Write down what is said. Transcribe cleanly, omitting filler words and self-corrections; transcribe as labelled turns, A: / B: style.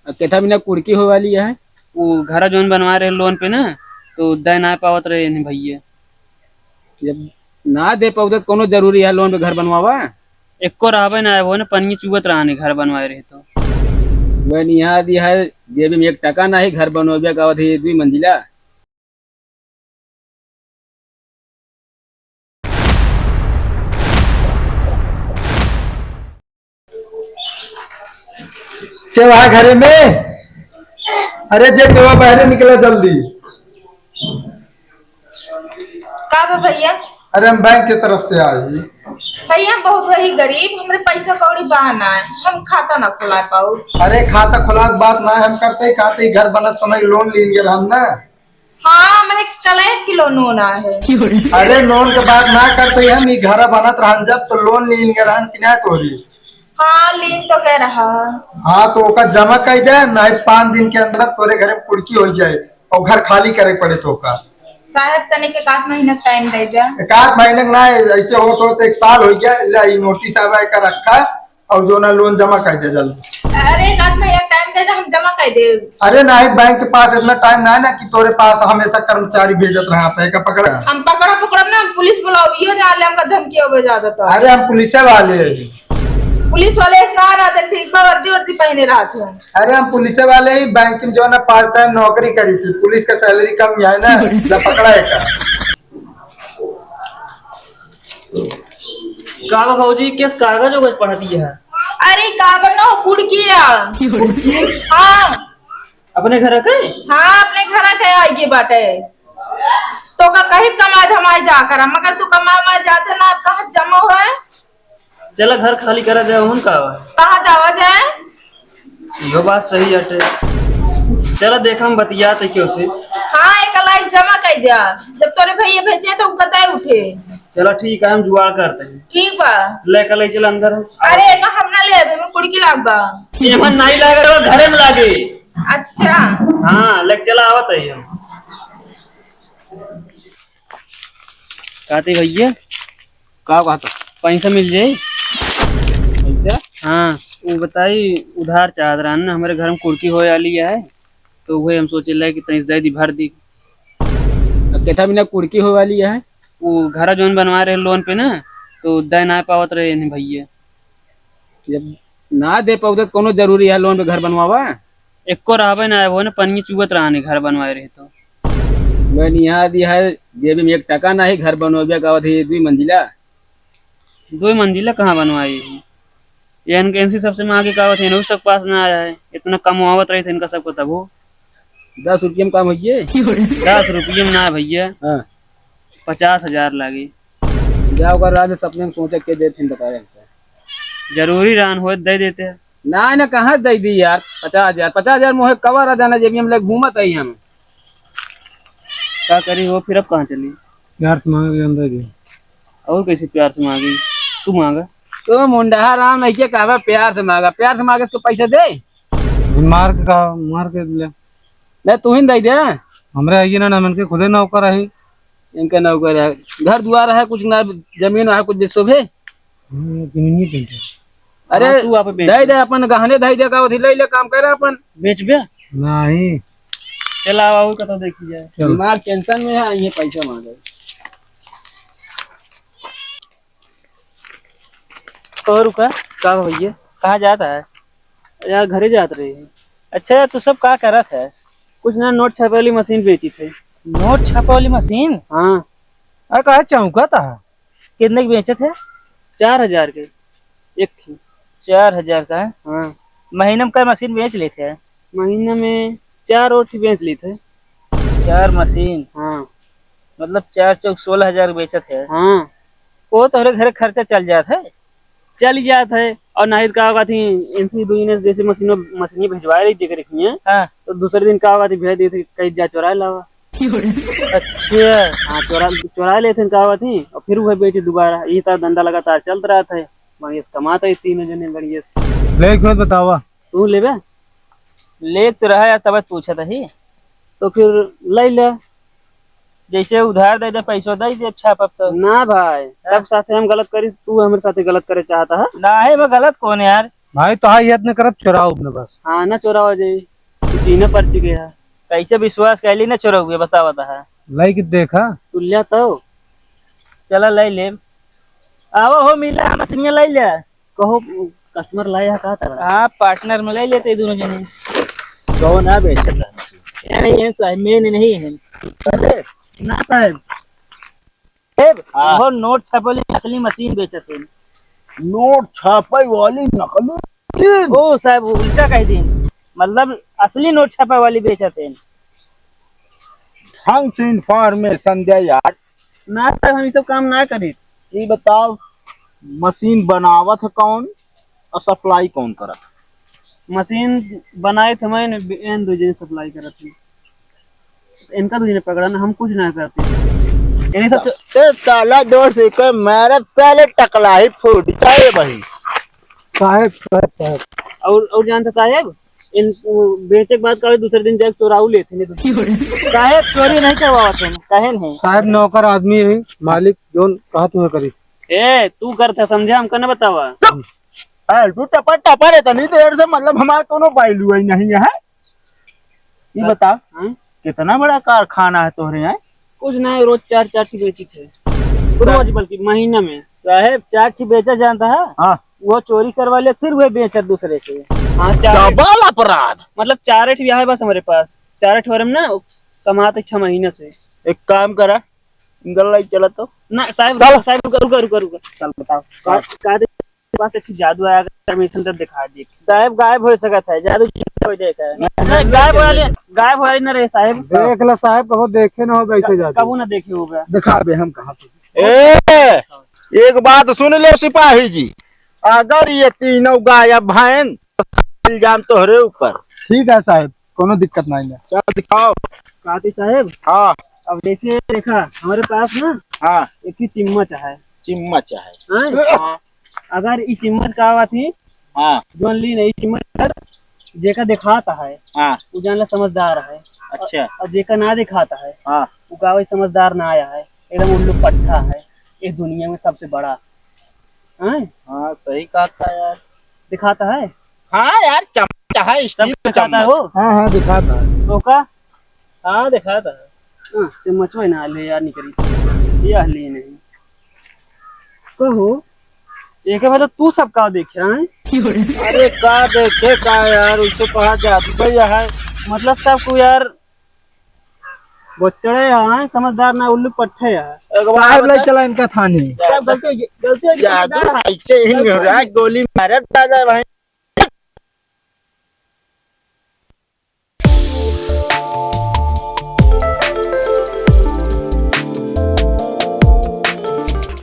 A: केथा बिना कुड़की हो वाली है।
B: वो घर जोन बनवा रहे लोन पे ना, तो दे ना पावत रहे नहीं भैया।
A: जब ना दे पाऊ तो कोनो जरूरी है लोन पे घर बनवावा।
B: एको रहबे ना वो ना पन्नी चुगत रहा घर बनवाए रहे तो।
A: वह यहाँ दी है जेब में 1 टका ना ही घर बनोबे का अवधि 2 मंजिला।
C: के वहाँ घरे में। अरे जे केवा बाहर निकला जल्दी।
D: का बा भैया?
C: अरे हम बैंक की तरफ से आए ही।
D: भैया हम बहुत रही गरीब, हमरे पैसा कौड़ी बहाना है, हम खाता ना खुला पाऊ।
C: अरे खाता खुला के बात ना हम करते खाते घर बनत समय लोन लेंगे हम ना।
D: हाँ मैंने कल 1 किलो नोना है।
C: अरे लोन के बात ना करते हम ही घर बनत रहन जब तो लोन लेंगे रहन कि ना तोरी।
D: हाँ लीन तो कह रहा।
C: हाँ तो ओका जमा कर दे ना 5 दिन के अंदर तोरे घर में कुड़की हो जाए और घर खाली करे पड़े तो का।
D: साहब तने के 1 महीना टाइम दे जा।
C: 1 महीने ना ऐसे हो तो 1 साल हो गया नोटिस आवा का रखा और जो ना लोन जमा कर दे जल्दी।
D: अरे 1 महीना टाइम दे जा, हम जमा कर दे।
C: अरे नहीं बैंक के पास इतना टाइम ना है ना कि तोरे पास हमेशा कर्मचारी भेजत रहा पे का पकड़ा।
D: हम पकड़ा पकड़ब ना, पुलिस बुलाओ, ये ना ले हमका धमकी हो ज्यादा तो।
C: अरे हम पुलिस वाले हैं।
D: पुलिस वाले सारा दिन ठीक बा, वर्दी वर्दी पहने रहते हैं।
C: अरे हम पुलिस वाले ही बैंक में जो ना पार्ट टाइम नौकरी करी थी, पुलिस का सैलरी कम है ना जब पकड़ा है का।
B: का भाजी किस कागज वगज पढ़ती है?
D: अरे का बनो कुड़किया। हाँ
B: अपने घर के?
D: हाँ अपने घर के आएगी बाटे। तो का कहीं कमाए धमाए जा कर, मगर तू कमाए जाते ना, कहाँ जमा हुआ है?
B: चला घर खाली करा दे उन का।
D: कहाँ जावा जाए?
B: यो बात सही हटे। चला देखा हम बतिया थे क्यों से।
D: हाँ 1 लाख जमा कर दिया, जब तोरे भैया भेजे तो उनका तय उठे।
B: चला ठीक है हम जुगाड़ करते हैं।
D: ठीक बा।
B: लेकर ले चल अंदर।
D: अरे एक हम ना ले अबे, मैं कुड़की लाग बा।
B: एमन नहीं लागे घरे में लागे।
D: अच्छा
B: हाँ ले चला आवत है हम। कहते भैया
A: का कहता
B: पैसा मिल जाए।
A: पैसा?
B: हाँ वो बताई उधार चाहत रहा ना, हमारे घर में कुर्की हो वाली है, तो वही हम सोचे ला कि तैस दे दी भर दी।
A: केथा बिना कुड़की हो वाली है।
B: वो घर जोन बनवा रहे लोन पे ना, तो दे ना पावत रहे नहीं भैया।
A: जब ना दे पाऊ तो कोनो जरूरी है लोन पे घर बनवावा।
B: एको रहबे ना वो ना पन्नी चुगत रहा घर बनवाए रहे तो।
A: वह यहाँ दी है जेब में 1 टका ना ही घर बनोबे का अवधि 2 मंजिला।
B: 2 मंजिला कहाँ बनवाई है? ये इनके सबसे मांगे का थे सब पास ना आया है, इतना कमावत रहे थे इनका सबको तब वो।
A: 10 रुपये में काम होइए।
B: 10 रुपये में ना भैया,
A: हाँ
B: 50,000 लागे।
A: जाओ कर रात सपने में सोचे के देते बताए।
B: जरूरी रान हो दे देते हैं।
A: ना ना कहाँ दे दी यार 50,000 मोहे कवर आ जाना जेब में हम लोग घूमत आई हम।
B: क्या करी वो फिर अब कहाँ चली?
A: प्यार से मांगे अंदर जी।
B: और कैसे प्यार से मांगी? तू मांगा
A: तो मुंडा राम नहीं के कहवा प्यार से मांगा इसको पैसा दे।
E: मार के ले
A: नहीं तू ही दे दे।
E: हमरे आइए ना मन के खुदे नौकर है।
A: इनका नौकर है, घर द्वार है कुछ ना, जमीन है कुछ शोभे।
E: जमीन पे
A: अरे
B: हाँ, तू आप
A: दे दे अपन गहने दे दे का ले ले काम करे अपन।
B: बेच बे।
E: नहीं
B: चला आओ का तो देखी जाए।
A: दिमाग टेंशन में है, ये पैसा मांगे।
B: और रुका का भैया कहाँ जाता है? यार घरे जात रहे हैं। अच्छा तू सब का करत है? कुछ ना नोट छापे वाली मशीन बेची थे।
E: नोट छापा वाली मशीन?
B: हाँ।
E: अरे कहा चौंका था।
B: कितने के बेचे थे? 4,000 के एक थी।
E: 4,000 का है?
B: हाँ
E: महीने में क्या मशीन बेच लेते हैं?
B: महीने में 4 और बेच ली थे।
E: 4 मशीन?
B: हाँ
E: मतलब 4 चौक 16,000 बेचत है।
B: हाँ
E: वो तो घर खर्चा चल जाता है।
B: चल जाता है। और नहीं का होगा थी इनसी दुई जैसे मशीनें भिजवा रही थी रखी है।
E: हाँ
B: तो दूसरे दिन का होगा थी भेज दी थी कहीं जा चुरा लावा।
E: अच्छा
B: हाँ चुरा लेते का हुआ थी और फिर वह बेची दोबारा। ये था धंधा लगातार चल रहा था, बढ़िया कमाता है 3 जने बढ़िया।
E: ले बतावा
B: तू लेबे?
E: ले तो रहा है तब पूछा था ही।
B: तो फिर ले ले।
E: जैसे उधार दे दे पैसा दे दे अच्छा अब तो।
B: ना भाई सब साथे हम गलत करी, तू हमारे साथे गलत करे चाहता है?
E: ना है मैं गलत कौन है यार?
F: भाई तो हाई यत्न करब चुराओ अपने बस।
B: हाँ ना चोरा हो जाए, चीने पड़ चुके हैं।
E: कैसे विश्वास कैली ना चोरा हुए बता है।
F: लाई के देखा
B: तुल्या तो
E: चला लै ले।
B: आवो हो मिला मछलियाँ लाई लिया। कहो कस्टमर लाया कहा था।
E: हाँ पार्टनर में ले लेते दोनों जने।
B: कौन है बेचता है? नहीं है साहब, मैंने नहीं है ना साहब।
E: वो नोट छपली नकली मशीन बेचते।
C: नोट छापे वाली नकली।
B: ओ साहब उल्टा कह दिन, मतलब असली नोट छपा वाली बेचते।
C: थैंक्स इन्फॉर्मेशन दे यार।
B: ना साहब हम ये सब काम ना करी।
C: ये बताओ मशीन बनावत है कौन और सप्लाई कौन करत?
B: मशीन बनाए थे मैंने, इन दो जने सप्लाई करा थी। इनका दो जने पकड़ा ना, हम कुछ ना करते। यही सब
C: ते साला दो से कोई मेहनत साले टकला ही फूट चाहिए भाई।
F: साहब
B: और जानते साहब, इन बेचे के बाद कभी दूसरे दिन जाके चोराऊ लेते नहीं तो।
E: साहेब चोरी नहीं करवाते हैं, कहे नहीं।
F: साहब नौकर आदमी है, मालिक जोन कहा तुम्हें करी।
B: ए तू करता समझा, हमका ना बतावा।
C: तू टपा टपा रहता नहीं देर से, मतलब हमारे कोनो वैल्यू ही नहीं है। ये बता
B: हाँ?
C: कितना बड़ा कारखाना है तोहरे यहाँ?
B: कुछ नहीं, रोज 4 की बेची थे। रोज बल्कि महीना में।
E: साहेब 4 की बेचा जानता है।
C: हाँ
E: वो चोरी करवा ले फिर वह बेचा दूसरे से।
B: हाँ 4
C: डबल अपराध।
B: मतलब 4 ब्याह है बस हमारे पास। 4 हो रहे ना कमाते 6 महीने से।
C: एक काम करा गल्ला चला तो
B: ना साहब
C: चलो।
B: साहब रुका। चल बताओ पास एक जादू आया, परमिशन तक दिखा दी।
E: साहेब गायब हो सकता है, जादू हो देखा है।
B: नहीं, गायब वाले न रहे साहब।
F: देख ला साहब, कहो देखे ना हो वैसे जाते।
B: कबू ना देखे होगा।
C: दिखा बे हम कहा। एक बात सुन लो सिपाही जी, अगर ये तीनों गायब हैं तो इल्जाम तोहरे ऊपर। ठीक है साहब, कोनो दिक्कत नहीं है। चल दिखाओ।
B: काती साहब
C: हाँ
B: अब जैसे देखा हमारे पास ना
C: हाँ
B: एक ही चिम्मच है।
C: चिम्मच है।
B: हाँ? अगर ये चिम्मच का हुआ थी
C: हाँ
B: जो ली नहीं चिम्मच जेका दिखाता है
C: हाँ
B: वो जानला समझदार है।
C: अच्छा
B: और जेका ना दिखाता है
C: हाँ
B: वो गावे समझदार ना आया है, एकदम उल्लू पट्टा है, इस दुनिया में सबसे बड़ा। हाँ?
C: हाँ सही कहा था यार।
B: दिखाता है
C: हाँ यार चम्मच है,
B: सब
C: स्टील
B: दिखाता है
C: चम्मच।
B: वो।
F: हाँ दिखाता है।
B: तो का हाँ दिखाता है। हाँ चम्मच में ना ले यार निकली यह ले नहीं कहो एक मतलब तू सब का देखे हैं।
C: अरे का देखे का यार, उससे कहा जादू भैया है।
B: मतलब सबको यार बच्चड़े हैं, समझदार ना उल्लू पट्टे हैं।
C: साहब ले चला इनका थाने।
B: सब गलती
C: जादू ऐसे ही हो रहा है, गोली मारे दादा भाई।